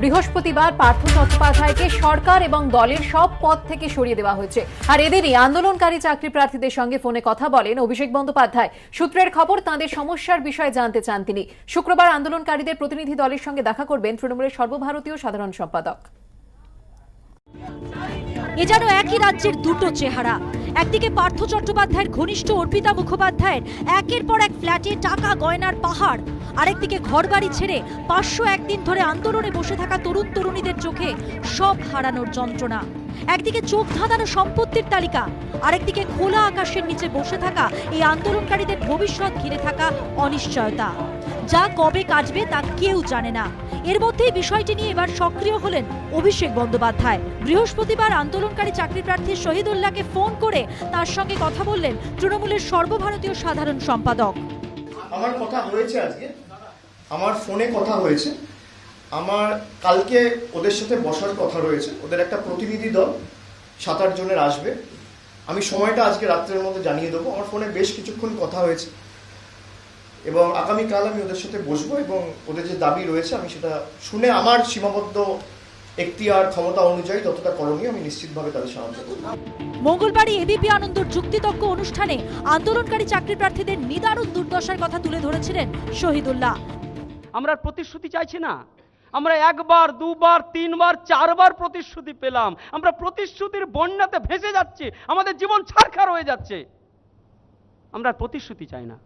বৃহস্পতিবার পার্থ চট্টোপাধ্যায়কে সরকার এবং দলের সব পদ থেকে সরিয়ে দেওয়া হয়েছে। আর এদিনই আন্দোলনকারী চাকরি প্রার্থীদের সঙ্গে ফোনে কথা বলেন অভিষেক বন্দ্যোপাধ্যায়। সূত্রের খবর, তাঁদের সমস্যার বিষয়ে জানতে চান তিনি। শুক্রবার আন্দোলনকারীদের প্রতিনিধি দলের সঙ্গে দেখা করবেন তৃণমূলের সর্বভারতীয় সাধারণ সম্পাদক। এ যেন একই রাজ্যের দুটো চেহারা। একদিকে পার্থ চট্টোপাধ্যায়ের ঘনিষ্ঠ অর্পিতা মুখোপাধ্যায়ের একের পর এক ফ্ল্যাটে টাকা গয়নার পাহাড়, আরেকদিকে ঘরবাড়ি ছেড়ে 501 দিন ধরে আন্দোলনে বসে থাকা তরুণ তরুণীদের চোখে সব হারানোর যন্ত্রণা। একদিকে চোখ ধাঁধানো সম্পত্তির তালিকা, আরেকদিকে খোলা আকাশের নিচে বসে থাকা এই আন্দোলনকারীদের ভবিষ্যৎ ঘিরে থাকা অনিশ্চয়তা, যা কবে কাটবে তা কেউ জানে না। এর মধ্যেই বিষয়টি নিয়ে এবার সক্রিয় হলেন অভিষেক বন্দ্যোপাধ্যায়। বৃহস্পতিবার আন্দোলনকারী চাকরি প্রার্থী শহীদুল্লাহকে ফোন করে তার সঙ্গে কথা বললেন তৃণমূলের সর্বভারতীয় সাধারণ সম্পাদক। আমার কথা হয়েছে, আজকে আমার ফোনে কথা হয়েছে, আমার কালকে ওদের সাথে বসার কথা রয়েছে। ওদের একটা প্রতিনিধি দল 7-8 জনের আসবে। আমি সময়টা আজকে রাত্রের মধ্যে জানিয়ে দেবো। আমার ফোনে বেশ কিছুক্ষণ কথা হয়েছে এবং আগামীকাল আমি ওদের সাথে বসবো এবং ওদের যে দাবি রয়েছে আমি সেটা শুনে আমার সীমাবদ্ধ এখতিয়ার ক্ষমতা অনুযায়ী যতটা করণীয় আমি নিশ্চিতভাবে তাদের সাহায্য করব। মঙ্গলবার এবিপি আনন্দর যুক্তিতক্ক অনুষ্ঠানে আন্দোলনকারী চাকরি প্রার্থীদের নিদারুণ দুর্দশার কথা তুলে ধরেছিলেন শহীদুল্লাহ। আমরা প্রতিশ্রুতি চাইছি না, আমরা 1 বার 2 বার 3 বার 4 বার প্রতিশ্রুতি পেলাম। আমরা প্রতিশ্রুতির বন্যাতে ভেসে যাচ্ছি, আমাদের জীবন ছারখার হয়ে যাচ্ছে। আমরা প্রতিশ্রুতি চাই না,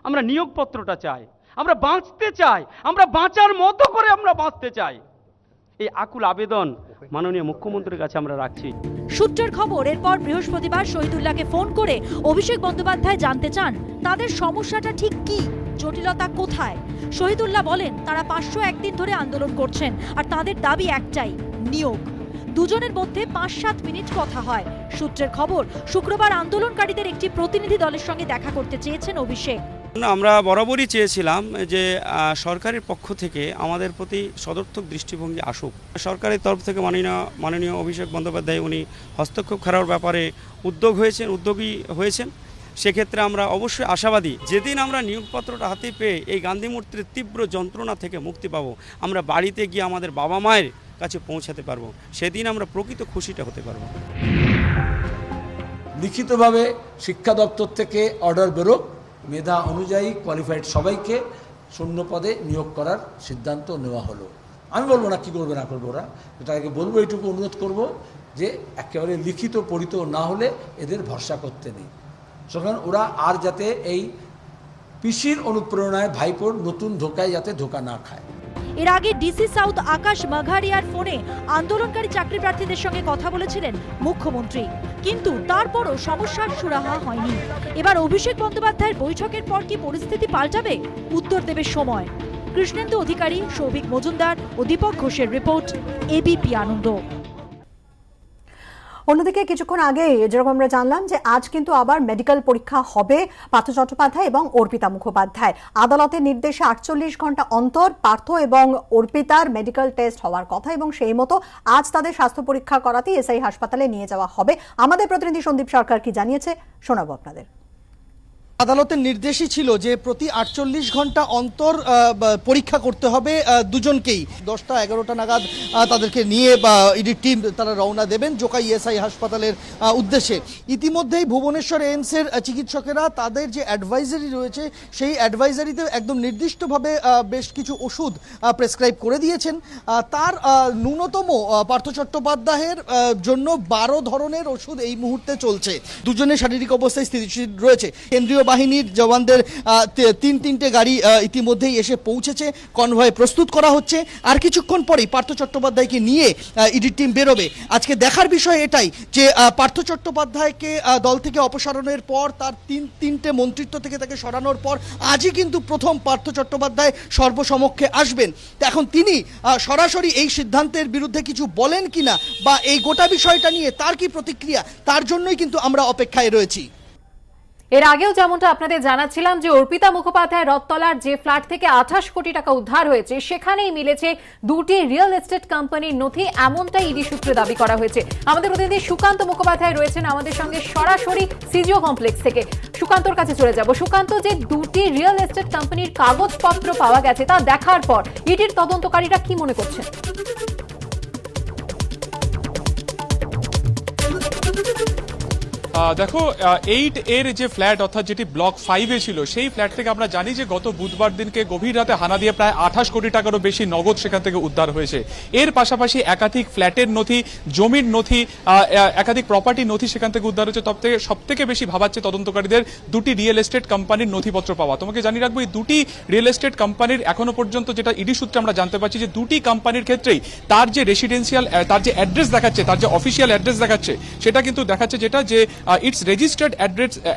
আমরা নিয়োগপত্রটা চাই, আমরা বাঁচতে চাই, আমরা বাঁচার মতো করে আমরা বাঁচতে চাই। এই আকুল আবেদন মাননীয় মুখ্যমন্ত্রীর কাছে আমরা রাখছি। সূত্রের খবর, এরপর বৃহস্পতিবার শহীদুল্লাহকে ফোন করে অভিষেক বন্দ্যোপাধ্যায় জানতে চান তাদের সমস্যাটা ঠিক কি, জটিলতা কোথায়। শহীদুল্লাহ বলেন তারা 501 দিন ধরে আন্দোলন করছেন আর তাদের দাবি একটাই, নিয়োগ। দুজনের মধ্যে 5-7 মিনিট কথা হয়। সূত্রের খবর, শুক্রবার আন্দোলনকারীদের একটি প্রতিনিধি দলের সঙ্গে দেখা করতে চেয়েছেন অভিষেক। আমরা বরাবরই চেয়েছিলাম যে সরকারের পক্ষ থেকে আমাদের প্রতি সদর্থক দৃষ্টিভঙ্গি আসুক। সরকারের তরফ থেকে মাননীয় অভিষেক বন্দ্যোপাধ্যায় উনি হস্তক্ষেপ করার ব্যাপারে উদ্যোগী হয়েছেন। সেক্ষেত্রে আমরা অবশ্যই আশাবাদী, যেদিন আমরা নিয়োগপত্রটা হাতে পেয়ে এই গান্ধী মূর্তির তীব্র যন্ত্রণা থেকে মুক্তি পাবো, আমরা বাড়িতে গিয়ে আমাদের বাবা মায়ের কাছে পৌঁছাতে পারবো, সেদিন আমরা প্রকৃত খুশিটা হতে পারবো। লিখিতভাবে শিক্ষা দপ্তর থেকে অর্ডার বেরোক, মেধা অনুযায়ী কোয়ালিফাইড সবাইকে শূন্য পদে নিয়োগ করার সিদ্ধান্ত নেওয়া হলো। আমি বলবো না কি করবে না করবো ওরা, এটাকে বলবো, এইটুকু অনুরোধ করব যে একেবারে লিখিত পরিত না হলে এদের ভরসা করতে নেই। সুতরাং ওরা আর যাতে এই পিসির অনুপ্রেরণায় ভাইপোর নতুন ধোকায় যাতে ধোকা না খায়। এর আগে ডিসি সাউথ আকাশ মাঘারিয়ার ফোনে আন্দোলনকারী চাকরি প্রার্থীদের সঙ্গে কথা বলেছিলেন মুখ্যমন্ত্রী, কিন্তু তারপরও সমস্যার সুরাহা হয়নি। এবার অভিষেক বন্দ্যোপাধ্যায়ের বৈঠকের পর কি পরিস্থিতি পাল্টাবে, উত্তর দেবে সময়। কৃষ্ণেন্দু অধিকারী, সৌভিক মজুমদার ও দীপক ঘোষের রিপোর্ট, এবিপি আনন্দ। অন্যদিকে কিছুক্ষণ আগে যেরকম আমরা জানলাম যে আজ কিন্তু আবার মেডিকেল পরীক্ষা হবে পার্থ চট্টোপাধ্যায় এবং অর্পিতা মুখোপাধ্যায়। আদালতের নির্দেশে 48 ঘন্টা অন্তর পার্থ এবং অর্পিতার মেডিকেল টেস্ট হওয়ার কথা এবং সেই মতো আজ তাদের স্বাস্থ্য পরীক্ষা করাতে এসআই হাসপাতালে নিয়ে যাওয়া হবে। আমাদের প্রতিনিধি সন্দীপ সরকার কি জানিয়েছে শোনাবো আপনাদের। আদালতের নির্দেশই ছিল যে প্রতি 48 ঘন্টা অন্তর পরীক্ষা করতে হবে দুজনকেই। 10টা-11টা নাগাদ তাদেরকে নিয়ে ইডি টিম তারা রওনা দেবেন জোকাই এসআই হাসপাতালের উদ্দেশ্যে। ইতিমধ্যেই ভুবনেশ্বর এইমসের চিকিৎসকেরা তাদের যে অ্যাডভাইজারি রয়েছে সেই অ্যাডভাইজারিতে একদম নির্দিষ্টভাবে বেশ কিছু ওষুধ প্রেসক্রাইব করে দিয়েছেন। তার ন্যূনতম পার্থ চট্টোপাধ্যায়ের জন্য 12 ধরনের ওষুধ এই মুহূর্তে চলছে। দুজনের শারীরিক অবস্থায় স্থিতিশীল রয়েছে। কেন্দ্রীয় বাহিনীর জওয়ানদের 3টে গাড়ি ইতিমধ্যেই এসে পৌঁছেছে, কনভয় প্রস্তুত করা হচ্ছে। আর কিছুক্ষণ পরেই পার্থ চট্টোপাধ্যায়কে নিয়ে ইডি টিম বেরোবে। আজকে দেখার বিষয় এটাই যে পার্থ চট্টোপাধ্যায়কে দল থেকে অপসারণের পর, তার তিনটে মন্ত্রিত্ব থেকে তাকে সরানোর পর আজই কিন্তু প্রথম পার্থ চট্টোপাধ্যায় সর্বসমক্ষে আসবেন। এখন তিনি সরাসরি এই সিদ্ধান্তের বিরুদ্ধে কিছু বলেন কিনা বা এই গোটা বিষয়টা নিয়ে তার কি প্রতিক্রিয়া, তার জন্যই কিন্তু আমরা অপেক্ষায় রয়েছি। এর আগেও যেমনটা আপনাদের জানাচ্ছিলাম যে অর্পিতা মুখোপাধ্যায় রথতলার যে ফ্ল্যাট থেকে 28 কোটি টাকা উদ্ধার হয়েছে সেখানেই মিলেছে 2টি রিয়েল এস্টেট কোম্পানির নথি, এমনটাই ইডি সূত্রে দাবি করা হয়েছে। আমাদের প্রতিনিধি সুকান্ত মুখোপাধ্যায় রয়েছেন আমাদের সঙ্গে সরাসরি সিজিও কমপ্লেক্স থেকে। সুকান্তর কাছে চলে যাব। সুকান্ত, যে 2টি রিয়েল এস্টেট কোম্পানির কাগজপত্র পাওয়া গেছে তা দেখার পর ইডির তদন্তকারীরা কি মনে করছেন? দেখো 8 এর যে ফ্ল্যাট অর্থাৎ যেটি ব্লক 5 এ ছিল সেই ফ্ল্যাট থেকে আমরা জানি যে গত বুধবার দিনকে গভীর রাতে হানা দিয়ে প্রায় 28 কোটি টাকারও বেশি নগদ সেখান থেকে উদ্ধার হয়েছে। এর পাশাপাশি একাধিক ফ্ল্যাটের নথি, জমির নথি, একাধিক প্রপার্টি নথি সেখান থেকে উদ্ধার হয়েছে। সব থেকে বেশি ভাবাচ্ছে তদন্তকারীদের দুটি রিয়েল এস্টেট কোম্পানির নথিপত্র পাওয়া। তোমাকে জানিয়ে রাখবো এই দুটি রিয়েল এস্টেট কোম্পানির এখনো পর্যন্ত যেটা ইডি সূত্রে আমরা জানতে পারছি যে দুটি কোম্পানির ক্ষেত্রেই তার যে রেসিডেন্সিয়াল, তার যে অ্যাড্রেস দেখাচ্ছে, তার যে অফিসিয়াল অ্যাড্রেস দেখাচ্ছে সেটা কিন্তু দেখাচ্ছে যেটা যে its registered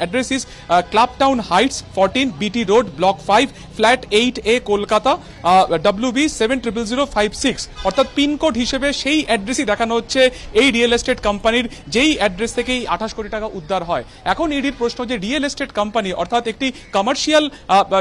address is Clubtown Heights 14 BT Road Block 5 Flat 8A Kolkata WB 700056 অর্থাৎ পিনকোড হিসেবে সেই অ্যাড্রেসই দেখানো হচ্ছে এই রিয়েল এস্টেট কোম্পানির, যেই অ্যাড্রেস থেকেই 28 কোটি টাকা উদ্ধার হয়। এখন ইডির প্রশ্ন যে রিয়েল এস্টেট কোম্পানি অর্থাৎ একটি কমার্শিয়াল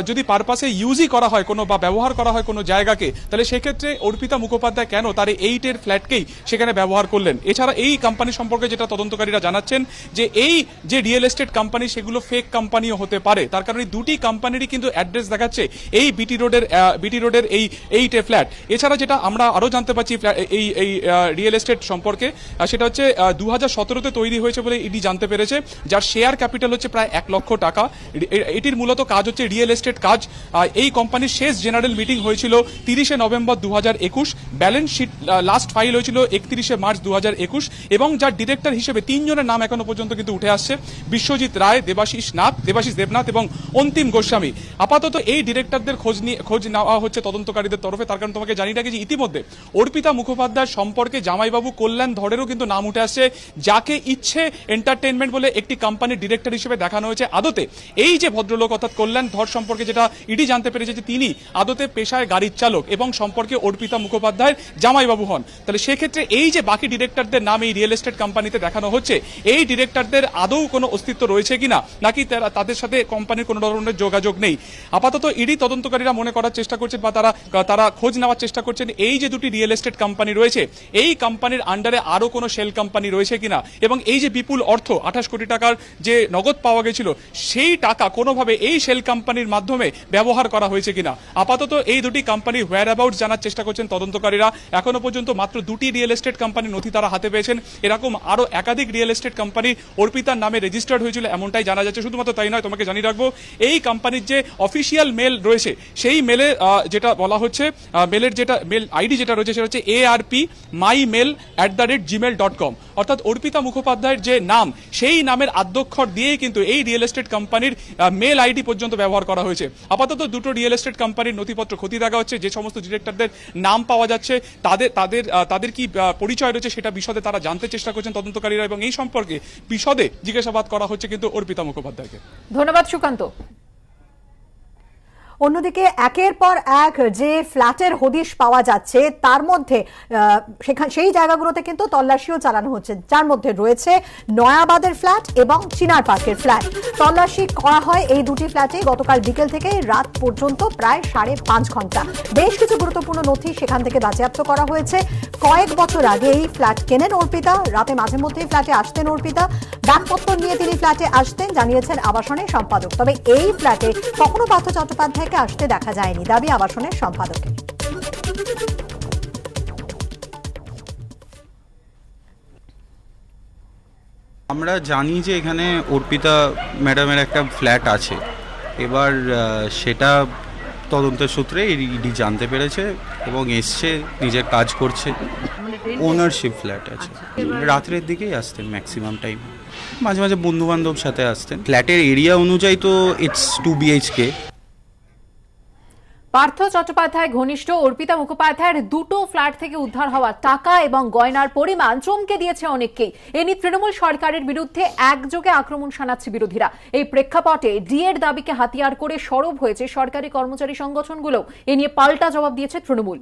যদি পারপাসে ইউজই করা হয় কোনো বা ব্যবহার করা হয় কোনো জায়গাকে, তাহলে সেক্ষেত্রে অর্পিতা মুখোপাধ্যায় কেন তার 8 এর ফ্ল্যাটকেই সেখানে ব্যবহার করলেন? এছাড়া এই কোম্পানি সম্পর্কে যেটা তদন্তকারীরা জানাচ্ছেন যে এই যে রিয়েল এস্টেট কোম্পানি সেগুলো ফেক কোম্পানিও হতে পারে, তার কারণে দুটি কোম্পানিরই কিন্তু অ্যাড্রেস দেখাচ্ছে এই বিটি রোডের এই 8 এ ফ্ল্যাট। এছাড়া যেটা আমরা আরো জানতে পারছি এই রিয়েল এস্টেট সম্পর্কে, সেটা হচ্ছে 2017-তে তৈরি হয়েছে বলে ইডি জানতে পেরেছে, যার শেয়ার ক্যাপিটাল হচ্ছে প্রায় 1 লক্ষ টাকা। এটির মূলত কাজ হচ্ছে রিয়েল এস্টেট কাজ। এই কোম্পানির শেষ জেনারেল মিটিং হয়েছিল 30 November 2021, balance sheet last file হয়েছিল 31 মার্চ 2021 এবং যার ডিরেক্টর হিসেবে 3 জনের নাম এখনো পর্যন্ত কিন্তু উঠে আসছে, বিশ্বজিৎ রায়, দেবাশিস দেবনাথ এবং অন্তিম গোস্বামী। আপাতত এই ডিরেক্টরদের খোঁজ নেওয়া হচ্ছে তদন্তকারীদের তরফে। তার কারণ তোমাকে জানিয়ে রাখি যে ইতিমধ্যে অর্পিতা মুখোপাধ্যায় সম্পর্কে জামাইবাবু কল্যাণ ধরেরও কিন্তু নাম উঠে আসছে, যাকে ইচ্ছে এন্টারটেনমেন্ট বলে একটি কোম্পানির ডিরেক্টর হিসেবে দেখানো হয়েছে। আদতে এই যে ভদ্রলোক অর্থাৎ কল্যাণ ধর সম্পর্কে যেটা ইডি জানতে পেরেছে যে তিনি আদতে পেশায় গাড়ির চালক এবং সম্পর্কে অর্পিতা মুখোপাধ্যায়ের জামাইবাবু হন। তাহলে সেক্ষেত্রে এই যে বাকি ডিরেক্টরদের নাম এই রিয়েল এস্টেট কোম্পানিতে দেখানো হচ্ছে, এই ডিরেক্টরদের আদৌ কোনো অস্তিত্ব রয়েছে কিনা, নাকি তাদের সাথে কোম্পানির কোনো ধরনের যোগাযোগ নেই। আপাতত ইডি তদন্তকারীরা মনে করার চেষ্টা করছেন বা তারা খোঁজ নেওয়ার চেষ্টা করছেন এই যে দুটি রিয়েল এস্টেট কোম্পানি রয়েছে এই কোম্পানির আন্ডারে আরো কোনো শেল কোম্পানি রয়েছে কিনা, এবং এই যে বিপুল অর্থ 28 কোটি টাকার যে নগদ পাওয়া গেছিল সেই টাকা কোনোভাবে এই শেল কোম্পানির মাধ্যমে ব্যবহার করা হয়েছে কিনা। আপাতত এই দুটি কোম্পানি হোয়ার অ্যাবাউট জানার চেষ্টা করছেন তদন্তকারীরা। এখনো পর্যন্ত মাত্র দুটি রিয়েল এস্টেট কোম্পানির নথি তারা হাতে পেয়েছেন। এরকম আরো একাধিক রিয়েল এস্টেট কোম্পানি অর্পিতার নামে রেজিস্টার্ড হয়েছিল এমনটাই জানা যাচ্ছে। শুধুমাত্র তাই নয়, তোমাকে জানিয়ে রাখবো এই কোম্পানির যে অফিসিয়াল মেল রয়েছে সেই মেলে যেটা বলা হচ্ছে, মেলের যেটা মেল আইডি যেটা রয়েছে সেটা হচ্ছে arpmymail@gmail.com অর্থাৎ অর্পিতা মুখোপাধ্যায়ের যে নাম সেই নামের আদ্যক্ষর দিয়েই কিন্তু এই রিয়েল এস্টেট কোম্পানির মেল আইডি পর্যন্ত ব্যবহার করা হয়েছে। আপাতত দুটো রিয়েল এস্টেট কোম্পানির নথিপত্র খতিয়ে দেখা হচ্ছে। যে সমস্ত ডিরেক্টরদের নাম পাওয়া যাচ্ছে তাদের কি পরিচয় রয়েছে সেটা বিশদে তারা জানতে চেষ্টা করছেন তদন্তকারীরা, এবং এই সম্পর্কে বিশদে জিজ্ঞাসাবাদ করা হচ্ছে কিন্তু অর্পিতা মুখোপাধ্যায়কে। ধন্যবাদ সুকান্ত। অন্যদিকে একের পর এক যে ফ্ল্যাটের হদিশ পাওয়া যাচ্ছে তার মধ্যে সেই জায়গাগুলোতে কিন্তু তল্লাশিও চালানো হচ্ছে, যার মধ্যে রয়েছে নয়াবাদের ফ্ল্যাট এবং চিনার পার্কের ফ্ল্যাট। তল্লাশি করা হয় এই দুটি ফ্ল্যাটে গতকাল বিকেল থেকে রাত পর্যন্ত প্রায় 5.5 ঘন্টা। বেশ কিছু গুরুত্বপূর্ণ নথি সেখান থেকে বাজেয়াপ্ত করা হয়েছে। কয়েক বছর আগে এই ফ্ল্যাট কেনেন অর্পিতা, রাতে মাঝে মধ্যেই ফ্ল্যাটে আসতেন অর্পিতা, ডাকপত্র নিয়ে তিনি ফ্ল্যাটে আসতেন জানিয়েছেন আবাসনের সম্পাদক। তবে এই ফ্ল্যাটে কখনো পার্থ চট্টোপাধ্যায় আসতে দেখা যায়নি, দাবি আবাসনের সম্পাদকের। আমরা জানি যে এখানে অর্পিতা ম্যাডামের একটা ফ্ল্যাট আছে, এবার সেটা তদন্তের সূত্রে ইডি জানতে পেরেছে এবং এসছে, নিজের কাজ করছে। ওনারশিপ ফ্ল্যাট আছে, রাত্রের দিকেই আসতেন ম্যাক্সিমাম টাইম, মাঝে মাঝে বন্ধু বান্ধব সাথে আসতেন। ফ্ল্যাটের এরিয়া অনুযায়ী তো ইটস 2 BHK। পার্থ চট্টোপাধ্যায় ঘনিষ্ঠ অর্পিতা মুখোপাধ্যায়ের দুটো ফ্ল্যাট থেকে উদ্ধার হওয়া টাকা এবং গয়নার পরিমাণ চমকে দিয়েছে অনেককেই। এ নিয়ে তৃণমূল সরকারের বিরুদ্ধে একযোগে আক্রমণ শানাচ্ছে বিরোধীরা। এই প্রেক্ষাপটে ডিএর দাবিকে হাতিয়ার করে সরব হয়েছে সরকারি কর্মচারী সংগঠনগুলো। এ নিয়ে পাল্টা জবাব দিয়েছে তৃণমূল।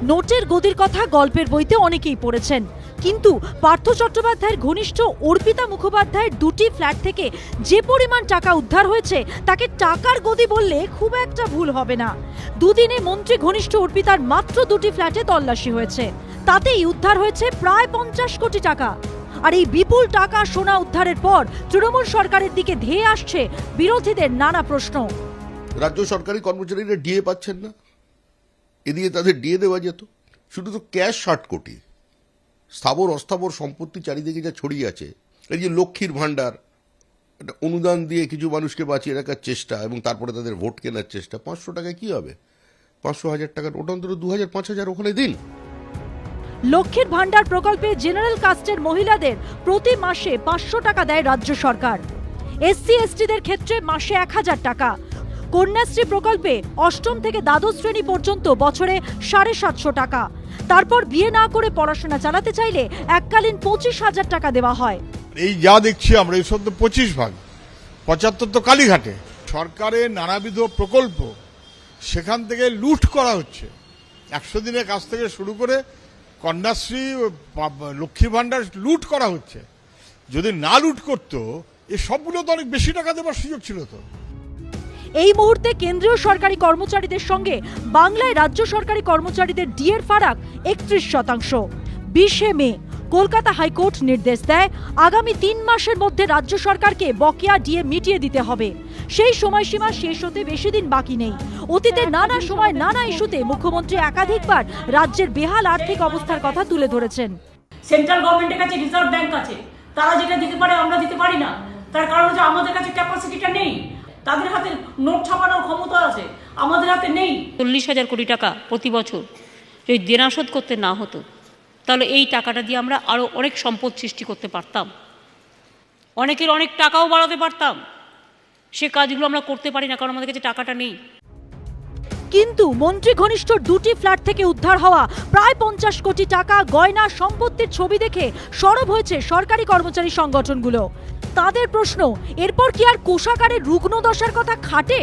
নোটের গদির কথা গল্পের বইতে অনেকেই পড়েছেন, কিন্তু পার্থ চট্টোপাধ্যায়ের ঘনিষ্ঠ অর্পিতা মুখোপাধ্যায়ের দুটি ফ্ল্যাট থেকে যে পরিমাণ টাকা উদ্ধার হয়েছে তাকে টাকার গদি বললে খুব একটা ভুল হবে না। দুদিনে মন্ত্রী ঘনিষ্ঠ অর্পিতার মাত্র দুটি ফ্ল্যাটে তল্লাশি হয়েছে, তাতেই উদ্ধার হয়েছে প্রায় 50 কোটি টাকা। আর এই বিপুল টাকা সোনা উদ্ধারের পর তৃণমূল সরকারের দিকে ধেয়ে আসছে বিরোধীদের নানা প্রশ্ন। রাজ্য সরকারি কর্মচারীরা ডিএ পাচ্ছেন না, এদিকে তাদের ডিএ দেওয়া যেত। শুধু তো ক্যাশ 60 কোটি, স্থাবর অস্থাবর সম্পত্তি চারিদিকে যা ছড়িয়ে আছে, এই যে লক্ষ্মীর ভাণ্ডার, একটা অনুদান দিয়ে কিছু মানুষকে বাঁচিয়ে রাখার চেষ্টা এবং তারপরে তাদের ভোট কেনার চেষ্টা, 500 টাকায় কি হবে? 500,000 টাকার ওটা অন্তত 2,000 5,000 ওখানে দিন। লক্ষ্মীর ভান্ডার প্রকল্পে জেনারেল কাস্টের মহিলাদের প্রতি মাসে 500 টাকা দেয় রাজ্য সরকার। এসসি এসটিদের ক্ষেত্রে মাসে 1,000 টাকা। কন্যাশ্রী প্রকল্পে অষ্টম থেকে দ্বাদশ শ্রেণী পর্যন্ত বছরে 750 টাকা। তারপর বিয়ে না করে পড়াশোনা চালাতে চাইলে এককালীন 25,000 টাকা দেওয়া হয়। এই যা দেখছি আমরা এইসব তো 25 ভাগ, 75 তো কালীঘাটে। সরকারের নানাবিধ প্রকল্প সেখান থেকে লুট করা হচ্ছে। 100 দিনের কাজ থেকে শুরু করে কন্যাশ্রী, লক্ষ্মী ভাণ্ডার লুট করা হচ্ছে। যদি না লুট করতো এই সবগুলো তো অনেক বেশি টাকা দেওয়ার সুযোগ ছিল তো। এই মুহূর্তে কেন্দ্রীয় সরকারি কর্মচারীদের সঙ্গে বাংলায় রাজ্য সরকারি কর্মচারীদের ডিএর ফারাক 31%। 20 মে কলকাতা হাইকোর্ট নির্দেশ দেয় আগামী 3 মাসের মধ্যে রাজ্য সরকারকে বকেয়া ডিএ মিটিয়ে দিতে হবে। সেই সময়সীমা শেষ হতে বেশি দিন বাকি নেই। অতীতে নানা সময় নানা ইস্যুতে মুখ্যমন্ত্রী একাধিকবার রাজ্যের বেহাল আর্থিক অবস্থার কথা তুলে ধরেছেন। সেন্ট্রাল গভর্নমেন্টের কাছে রিজার্ভ ব্যাংক আছে, তারা যেটা দিতে পারে আমরা দিতে পারি না। তার কারণ হচ্ছে আমাদের কাছে ক্যাপাসিটিটা নেই। তাদের হাতে নোট ছাপানোর ক্ষমতা আছে, আমাদের হাতে নেই। 40,000 কোটি টাকা প্রতি বছর যদি দেনা শোধ করতে না হতো, তাহলে এই টাকাটা দিয়ে আমরা আরও অনেক সম্পদ সৃষ্টি করতে পারতাম, অনেকের অনেক টাকাও বাড়াতে পারতাম। সে কাজগুলো আমরা করতে পারি না, কারণ আমাদের কাছে টাকাটা নেই। কিন্তু মন্ত্রী ঘনিষ্ঠ দুটি ফ্ল্যাট থেকে উদ্ধার হওয়া প্রায় 50 কোটি টাকা গয়না সম্পত্তির ছবি দেখে সরব হয়েছে সরকারি কর্মচারী সংগঠনগুলো। তাদের প্রশ্ন, এরপর কি আর কোষাগারের রুগ্ন দশার কথা খাটে?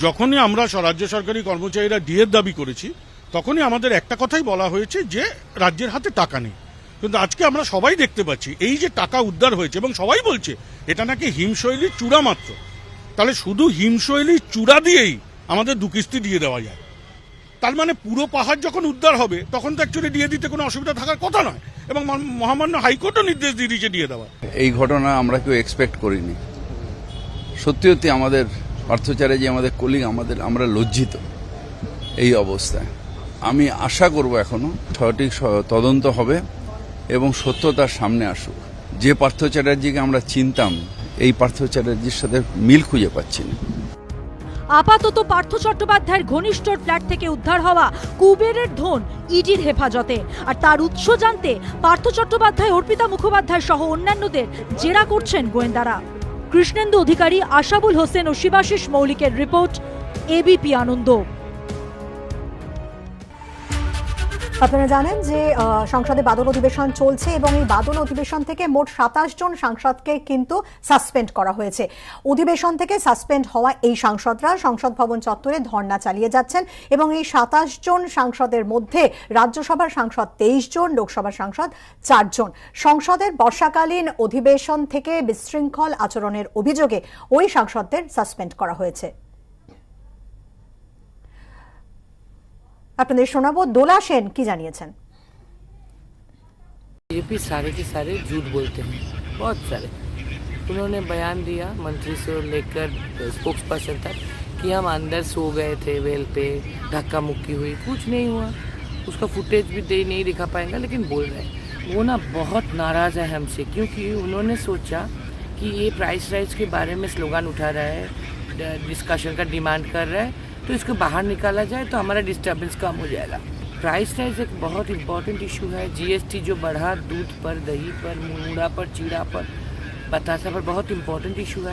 যখনই আমরা রাজ্য সরকারি কর্মচারীরা ডিএর দাবি করেছি, তখনই আমাদের একটা কথাই বলা হয়েছে যে রাজ্যের হাতে টাকা নেই। কিন্তু আজকে আমরা সবাই দেখতে পাচ্ছি এই যে টাকা উদ্ধার হয়েছে, এবং সবাই বলছে এটা নাকি হিমশৈলীর চূড়া মাত্র। তাহলে শুধু হিমশৈলীর চূড়া দিয়েই আমাদের 2 কিস্তি দিয়ে দেওয়া যায়। তার মানে পুরো পাহাড় যখন উদ্ধার হবে তখন তো অ্যাকচুয়ালি দিয়ে দিতে কোনো অসুবিধা থাকার কথা নয়, এবং মহামান্য হাইকোর্টও নির্দেশ দিয়ে দিয়েছে দিয়ে দেওয়া। এই ঘটনা আমরা কেউ এক্সপেক্ট করিনি। সত্যি সত্যি আমাদের পার্থচারে যে আমাদের কলিগ, আমরা লজ্জিত এই অবস্থায়। আমি আশা করব এখনো সঠিক তদন্ত হবে এবং সত্যতার সামনে আসুক। যে পার্থ চ্যাটার্জিকে আমরা চিনতাম, এই পার্থ চ্যাটার্জির সাথে মিল খুঁজে পাচ্ছি না। আপাতত পার্থ চট্টোপাধ্যায়ের ঘনিষ্ঠ ফ্ল্যাট থেকে উদ্ধার হওয়া কুবেরের ধন ইডির হেফাজতে। আর তার উৎস জানতে পার্থ চট্টোপাধ্যায়, অর্পিতা মুখোপাধ্যায় সহ অন্যান্যদের জেরা করছেন গোয়েন্দারা। কৃষ্ণেন্দু অধিকারী, আশাবুল হোসেন ও শিবাশিস মৌলিকের রিপোর্ট, এবিপি আনন্দ। আপনারা জানেন যে সংসদে বাদল অধিবেশন চলছে এবং এই বাদল অধিবেশন থেকে মোট 27 জন সাংসদকে কিন্তু সাসপেন্ড করা হয়েছে। অধিবেশন থেকে সাসপেন্ড হওয়া এই সাংসদরা সংসদ ভবন চত্বরে ধর্ণা চালিয়ে যাচ্ছেন এবং এই 27 জন সাংসদের মধ্যে রাজ্যসভার সাংসদ 23 জন, লোকসভার সাংসদ 4 জন। সংসদের বর্ষাকালীন অধিবেশন থেকে বিশৃঙ্খল আচরণের অভিযোগে ওই সাংসদদের সাসপেন্ড করা হয়েছে। আপনাদের শোনাবো দোলা সেন কি জানিয়েছেন। बीजेपी सारे के सारे झूठ बोलते हैं, बहुत सारे। उन्होंने बयान दिया मंत्री से लेकर स्पोक्स पर्सन तक कि हम अंदर सो गए थे, वेल पे धक्का मुक्की हुई, कुछ नहीं हुआ। उसका फुटेज भी नहीं दिखा पाएंगे, लेकिन बोल रहे हैं। वो ना बहुत नाराज़ है हमसे, क्योंकि उन्होंने सोचा कि ये प्राइस राइज के बारे में स्लोगन उठा रहा है, डिस्कशन का डिमांड कर रहा है, तो इसको बाहर निकाला जाए तो हमारा डिस्टर्बेंस कम हो जाएगा। प्राइस राइज एक बहुत इंपॉर्टेंट इशू है। जीएसटी जो बढ़ा, दूध पर, दही पर, मुंगड़ा पर, चीड़ा पर, बतासा पर, बहुत इंपॉर्टेंट इशू है।